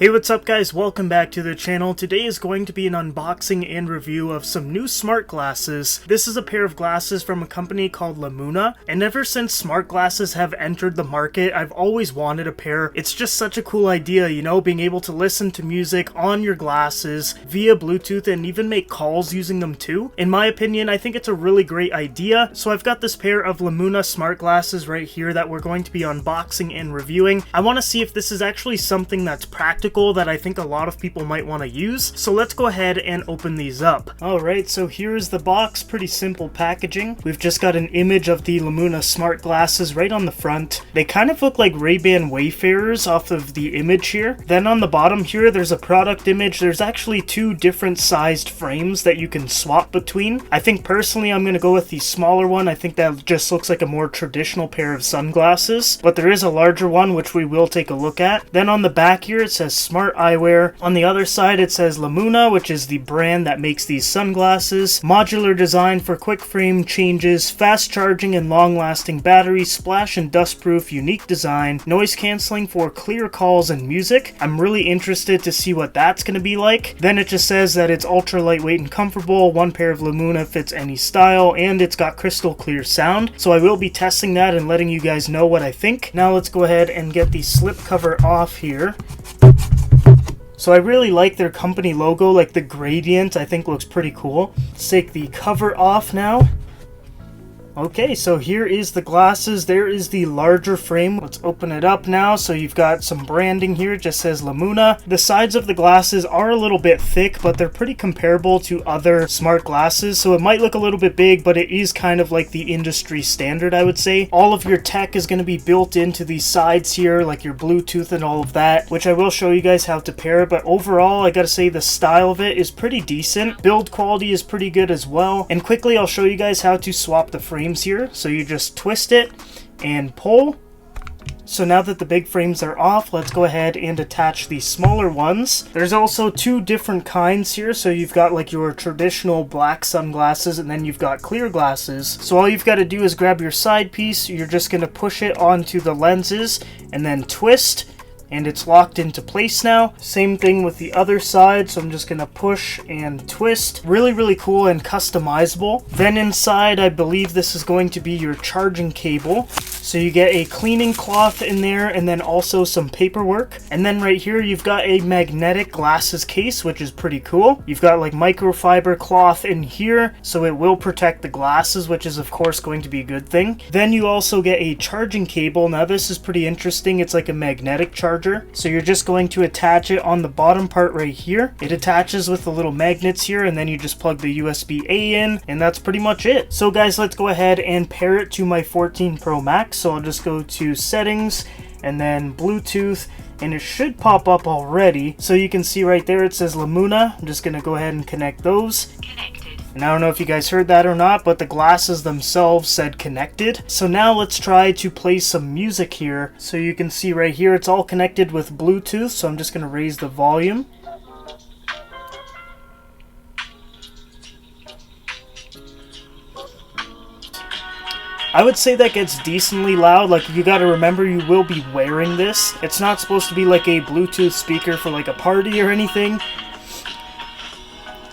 Hey, what's up guys? Welcome back to the channel. Today is going to be an unboxing and review of some new smart glasses. This is a pair of glasses from a company called LeMuna, and ever since smart glasses have entered the market, I've always wanted a pair. It's just such a cool idea, you know, being able to listen to music on your glasses via Bluetooth and even make calls using them too. In my opinion, I think it's a really great idea. So I've got this pair of LeMuna smart glasses right here that we're going to be unboxing and reviewing. I want to see if this is actually something that's practical that I think a lot of people might want to use. So let's go ahead and open these up. Alright, so here's the box. Pretty simple packaging. We've just got an image of the LeMuna smart glasses right on the front. They kind of look like Ray-Ban Wayfarers off of the image here. Then on the bottom here, there's a product image. There's actually two different sized frames that you can swap between. I think personally I'm going to go with the smaller one. I think that just looks like a more traditional pair of sunglasses, but there is a larger one which we will take a look at. Then on the back here it says Smart Eyewear. On the other side it says LeMuna, which is the brand that makes these sunglasses. Modular design for quick frame changes, fast charging and long-lasting battery, splash and dust-proof, unique design, noise cancelling for clear calls and music. I'm really interested to see what that's going to be like. Then it just says that it's ultra lightweight and comfortable, one pair of LeMuna fits any style, and it's got crystal clear sound. So I will be testing that and letting you guys know what I think. Now let's go ahead and get the slip cover off here. So I really like their company logo, like the gradient I think looks pretty cool. Let's take the cover off now. Okay, so here is the glasses. There is the larger frame. Let's open it up now. So you've got some branding here. It just says LeMuna. The sides of the glasses are a little bit thick, but they're pretty comparable to other smart glasses. So it might look a little bit big, but it is kind of like the industry standard, I would say. All of your tech is going to be built into these sides here, like your Bluetooth and all of that, which I will show you guys how to pair. But overall, I gotta say the style of it is pretty decent. Build quality is pretty good as well. And quickly, I'll show you guys how to swap the frames here. So you just twist it and pull. So now that the big frames are off, let's go ahead and attach the smaller ones. There's also two different kinds here. So you've got like your traditional black sunglasses, and then you've got clear glasses. So all you've got to do is grab your side piece. You're just going to push it onto the lenses and then twist. And it's locked into place now. Same thing with the other side, so I'm just gonna push and twist. Really cool and customizable. Then inside, I believe this is going to be your charging cable. So you get a cleaning cloth in there, and then also some paperwork. And then right here, you've got a magnetic glasses case, which is pretty cool. You've got like microfiber cloth in here, so it will protect the glasses, which is of course going to be a good thing. Then you also get a charging cable. Now this is pretty interesting. It's like a magnetic charger. So you're just going to attach it on the bottom part right here. It attaches with the little magnets here, and then you just plug the USB-A in, and that's pretty much it. So guys, let's go ahead and pair it to my 14 Pro Max. So I'll just go to settings and then Bluetooth, and it should pop up already. So you can see right there it says LeMuna. I'm just gonna go ahead and connect those. And I don't know if you guys heard that or not, but the glasses themselves said connected. So now let's try to play some music here. So you can see right here, it's all connected with Bluetooth. So I'm just going to raise the volume. I would say that gets decently loud. Like, you gotta remember you will be wearing this. It's not supposed to be like a Bluetooth speaker for like a party or anything.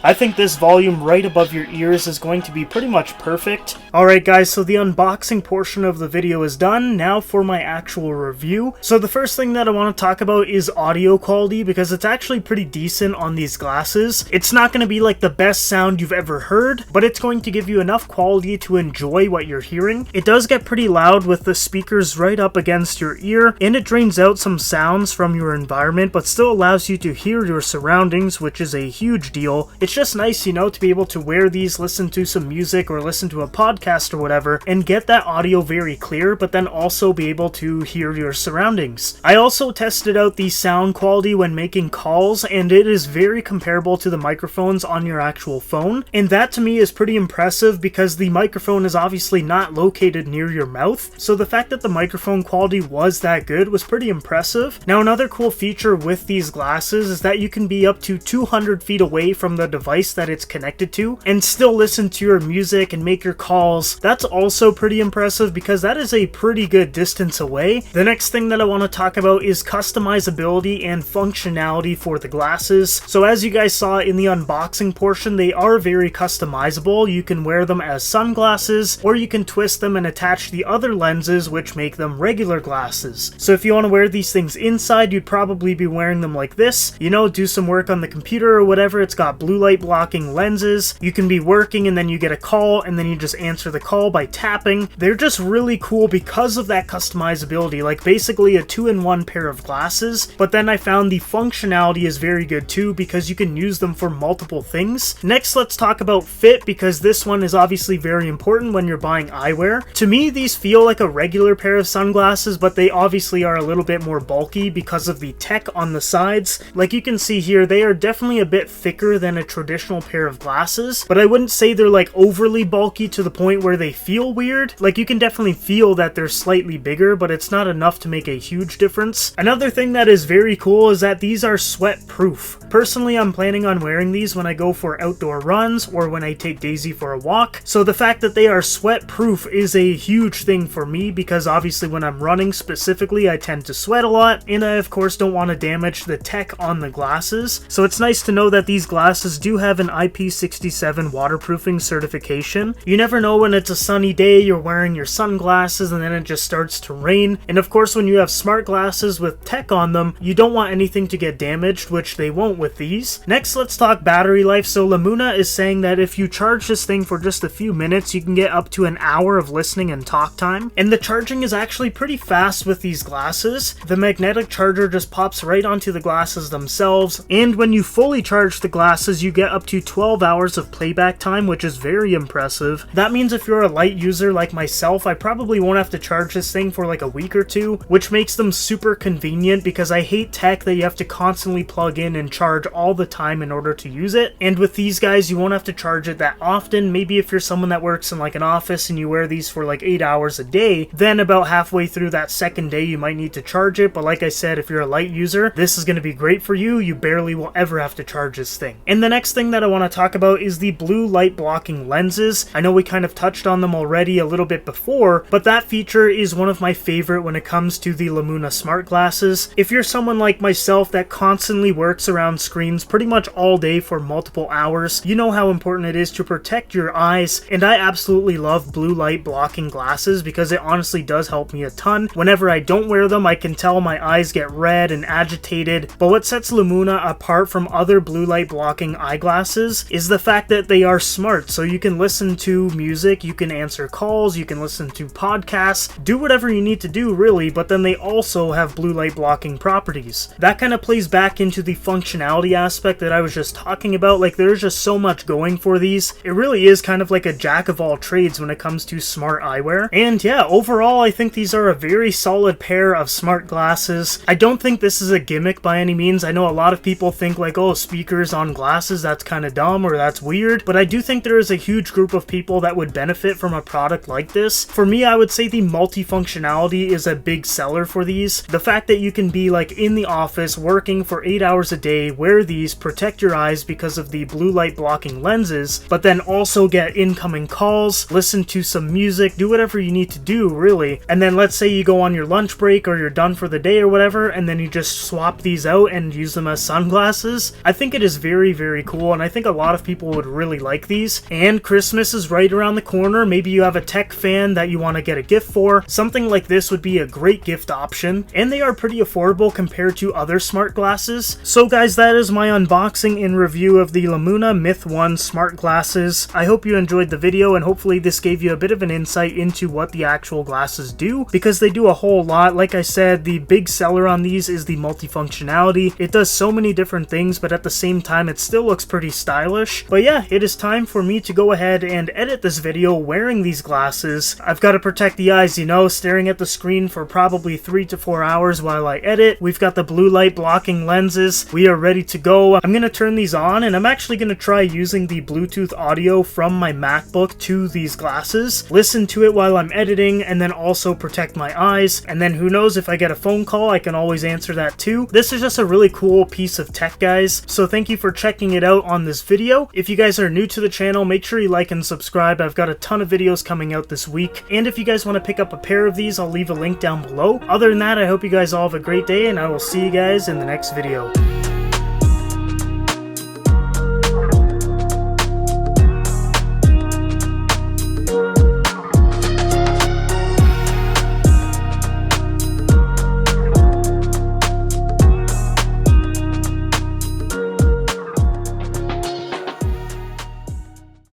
I think this volume right above your ears is going to be pretty much perfect. Alright guys, so the unboxing portion of the video is done. Now for my actual review. So the first thing that I want to talk about is audio quality, because it's actually pretty decent on these glasses. It's not going to be like the best sound you've ever heard, but it's going to give you enough quality to enjoy what you're hearing. It does get pretty loud with the speakers right up against your ear, and it drains out some sounds from your environment, but still allows you to hear your surroundings, which is a huge deal. It's just nice, you know, to be able to wear these, listen to some music or listen to a podcast or whatever, and get that audio very clear, but then also be able to hear your surroundings. I also tested out the sound quality when making calls, and it is very comparable to the microphones on your actual phone, and that to me is pretty impressive because the microphone is obviously not located near your mouth, so the fact that the microphone quality was that good was pretty impressive. Now another cool feature with these glasses is that you can be up to 200 feet away from the device device that it's connected to and still listen to your music and make your calls. That's also pretty impressive because that is a pretty good distance away. The next thing that I want to talk about is customizability and functionality for the glasses. So as you guys saw in the unboxing portion, they are very customizable. You can wear them as sunglasses, or you can twist them and attach the other lenses which make them regular glasses. So if you want to wear these things inside, you'd probably be wearing them like this, you know, do some work on the computer or whatever. It's got blue light blocking lenses. You can be working and then you get a call and then you just answer the call by tapping. They're just really cool because of that customizability, like basically a 2-in-1 pair of glasses. But then I found the functionality is very good too because you can use them for multiple things. Next, let's talk about fit, because this one is obviously very important when you're buying eyewear. To me, these feel like a regular pair of sunglasses, but they obviously are a little bit more bulky because of the tech on the sides. Like you can see here, they are definitely a bit thicker than a traditional pair of glasses, but I wouldn't say they're like overly bulky to the point where they feel weird. Like you can definitely feel that they're slightly bigger, but it's not enough to make a huge difference. Another thing that is very cool is that these are sweat proof. Personally, I'm planning on wearing these when I go for outdoor runs or when I take Daisy for a walk. So the fact that they are sweat proof is a huge thing for me because obviously when I'm running specifically, I tend to sweat a lot, and I of course don't want to damage the tech on the glasses. So it's nice to know that these glasses do have an IP67 waterproofing certification. You never know when it's a sunny day, you're wearing your sunglasses and then it just starts to rain. And of course when you have smart glasses with tech on them, you don't want anything to get damaged, which they won't with these. Next, let's talk battery life. So LeMuna is saying that if you charge this thing for just a few minutes, you can get up to an hour of listening and talk time. And the charging is actually pretty fast with these glasses. The magnetic charger just pops right onto the glasses themselves, and when you fully charge the glasses, you get up to 12 hours of playback time, which is very impressive. That means if you're a light user like myself, I probably won't have to charge this thing for like a week or two, which makes them super convenient because I hate tech that you have to constantly plug in and charge all the time in order to use it. And with these guys, you won't have to charge it that often. Maybe if you're someone that works in like an office and you wear these for like 8 hours a day, then about halfway through that second day you might need to charge it. But like I said, if you're a light user, this is going to be great for you. You barely will ever have to charge this thing. And the next thing that I want to talk about is the blue light blocking lenses. I know we kind of touched on them already a little bit before, but that feature is one of my favorite when it comes to the LeMuna smart glasses. If you're someone like myself that constantly works around screens pretty much all day for multiple hours, you know how important it is to protect your eyes, and I absolutely love blue light blocking glasses because it honestly does help me a ton. Whenever I don't wear them, I can tell my eyes get red and agitated, but what sets LeMuna apart from other blue light blocking eyeglasses is the fact that they are smart. So you can listen to music, you can answer calls, you can listen to podcasts, do whatever you need to do really, but then they also have blue light blocking properties. That kind of plays back into the functionality aspect that I was just talking about. Like there's just so much going for these. It really is kind of like a jack of all trades when it comes to smart eyewear. And yeah, overall I think these are a very solid pair of smart glasses. I don't think this is a gimmick by any means. I know a lot of people think like, oh, speakers on glasses, that's kind of dumb or that's weird, but I do think there is a huge group of people that would benefit from a product like this. For me, I would say the multifunctionality is a big seller for these. The fact that you can be like in the office working for 8 hours a day, wear these, protect your eyes because of the blue light blocking lenses, but then also get incoming calls, listen to some music, do whatever you need to do really. And then let's say you go on your lunch break or you're done for the day or whatever, and then you just swap these out and use them as sunglasses. I think it is very, very cool, and I think a lot of people would really like these. And Christmas is right around the corner. Maybe you have a tech fan that you want to get a gift for. Something like this would be a great gift option, and they are pretty affordable compared to other smart glasses. So guys, that is my unboxing and review of the LeMuna Myth 1 smart glasses. I hope you enjoyed the video, and hopefully this gave you a bit of an insight into what the actual glasses do, because they do a whole lot. Like I said, the big seller on these is the multifunctionality. It does so many different things, but at the same time it still looks pretty stylish. But yeah, it is time for me to go ahead and edit this video wearing these glasses. I've got to protect the eyes, you know, staring at the screen for probably 3 to 4 hours while I edit. We've got the blue light blocking lenses. We are ready to go. I'm going to turn these on, and I'm actually going to try using the Bluetooth audio from my MacBook to these glasses, listen to it while I'm editing, and then also protect my eyes. And then who knows, if I get a phone call, I can always answer that too. This is just a really cool piece of tech, guys. So thank you for checking it out. out on this video. If you guys are new to the channel, make sure you like and subscribe. I've got a ton of videos coming out this week, and if you guys want to pick up a pair of these, I'll leave a link down below. Other than that, I hope you guys all have a great day, and I will see you guys in the next video.